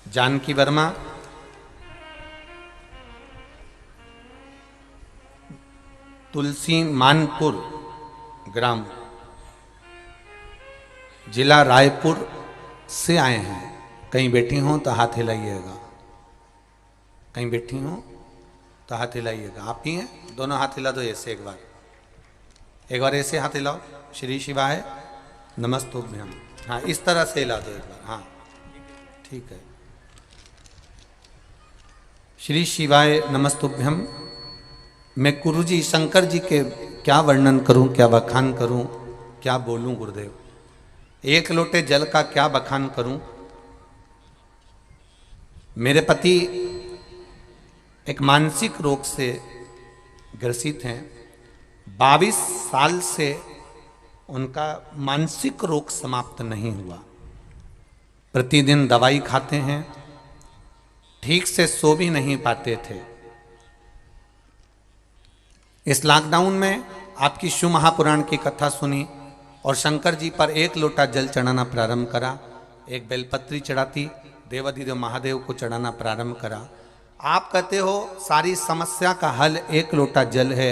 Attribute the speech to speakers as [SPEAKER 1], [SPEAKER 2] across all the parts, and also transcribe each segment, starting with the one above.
[SPEAKER 1] जानकी वर्मा, तुलसी मानपुर ग्राम, जिला रायपुर से आए हैं। कहीं बैठी हों तो हाथ हिलाइएगा, कहीं बैठी हों तो हाथ हिलाइएगा। आप ही हैं? दोनों हाथ हिला दो ऐसे, एक बार ऐसे हाथ हिलाओ। श्री शिवाय नमस्तुभ्यम। हाँ, इस तरह से हिला दो एक बार। हाँ ठीक है। श्री शिवाय नमस्तुभ्यम। मैं गुरुजी शंकर जी के क्या वर्णन करूं, क्या बखान करूं, क्या बोलूं गुरुदेव। एक लोटे जल का क्या बखान करूं। मेरे पति एक मानसिक रोग से ग्रसित हैं। 22 साल से उनका मानसिक रोग समाप्त नहीं हुआ। प्रतिदिन दवाई खाते हैं, ठीक से सो भी नहीं पाते थे। इस लॉकडाउन में आपकी शिव महापुराण की कथा सुनी और शंकर जी पर एक लोटा जल चढ़ाना प्रारंभ करा। एक बेलपत्री चढ़ाती, देवाधिदेव महादेव को चढ़ाना प्रारंभ करा। आप कहते हो सारी समस्या का हल एक लोटा जल है,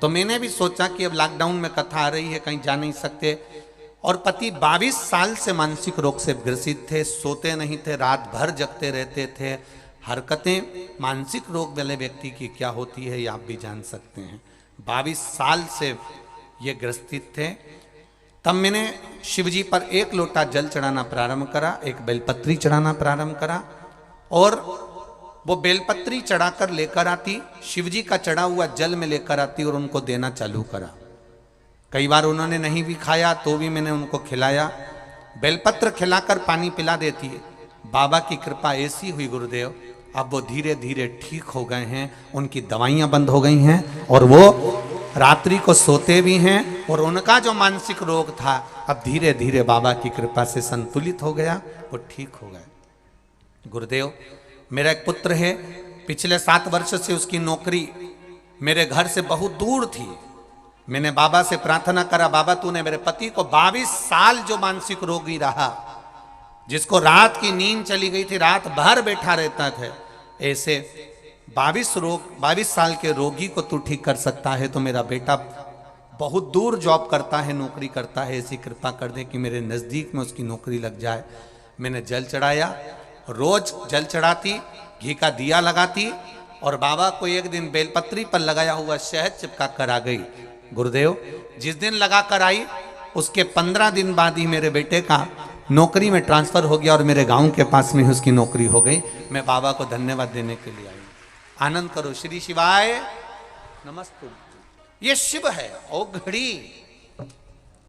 [SPEAKER 1] तो मैंने भी सोचा कि अब लॉकडाउन में कथा आ रही है, कहीं जा नहीं सकते। और पति 22 साल से मानसिक रोग से ग्रसित थे, सोते नहीं थे, रात भर जगते रहते थे। हरकतें मानसिक रोग वाले व्यक्ति की क्या होती है ये आप भी जान सकते हैं। 22 साल से ये ग्रसित थे। तब मैंने शिवजी पर एक लोटा जल चढ़ाना प्रारंभ करा, एक बेलपत्री चढ़ाना प्रारंभ करा और वो बेलपत्री चढ़ाकर लेकर आती, शिवजी का चढ़ा हुआ जल में लेकर आती और उनको देना चालू करा। कई बार उन्होंने नहीं भी खाया तो भी मैंने उनको खिलाया। बेलपत्र खिलाकर पानी पिला देती है। बाबा की कृपा ऐसी हुई गुरुदेव, अब वो धीरे धीरे ठीक हो गए हैं, उनकी दवाइयाँ बंद हो गई हैं और वो रात्रि को सोते भी हैं और उनका जो मानसिक रोग था अब धीरे धीरे बाबा की कृपा से संतुलित हो गया, वो ठीक हो गए। गुरुदेव, मेरा एक पुत्र है, पिछले 7 वर्ष से उसकी नौकरी मेरे घर से बहुत दूर थी। मैंने बाबा से प्रार्थना करा, बाबा तूने मेरे पति को 22 साल जो मानसिक रोगी रहा, जिसको रात की नींद चली गई थी, रात भर बैठा रहता था, ऐसे 22 साल के रोगी को तू ठीक कर सकता है तो मेरा बेटा बहुत दूर जॉब करता है, नौकरी करता है, ऐसी कृपा कर दे कि मेरे नज़दीक में उसकी नौकरी लग जाए। मैंने जल चढ़ाया, रोज जल चढ़ाती, घी का दिया लगाती और बाबा को एक दिन बेलपत्री पर लगाया हुआ शहद चिपका कर आ गई। गुरुदेव, जिस दिन लगा कर आई उसके 15 दिन बाद ही मेरे बेटे का नौकरी में ट्रांसफर हो गया और मेरे गांव के पास में ही उसकी नौकरी हो गई। मैं बाबा को धन्यवाद देने के लिए आई। आनंद करो। श्री शिवाय नमस्तु। ये शिव है, ओ घड़ी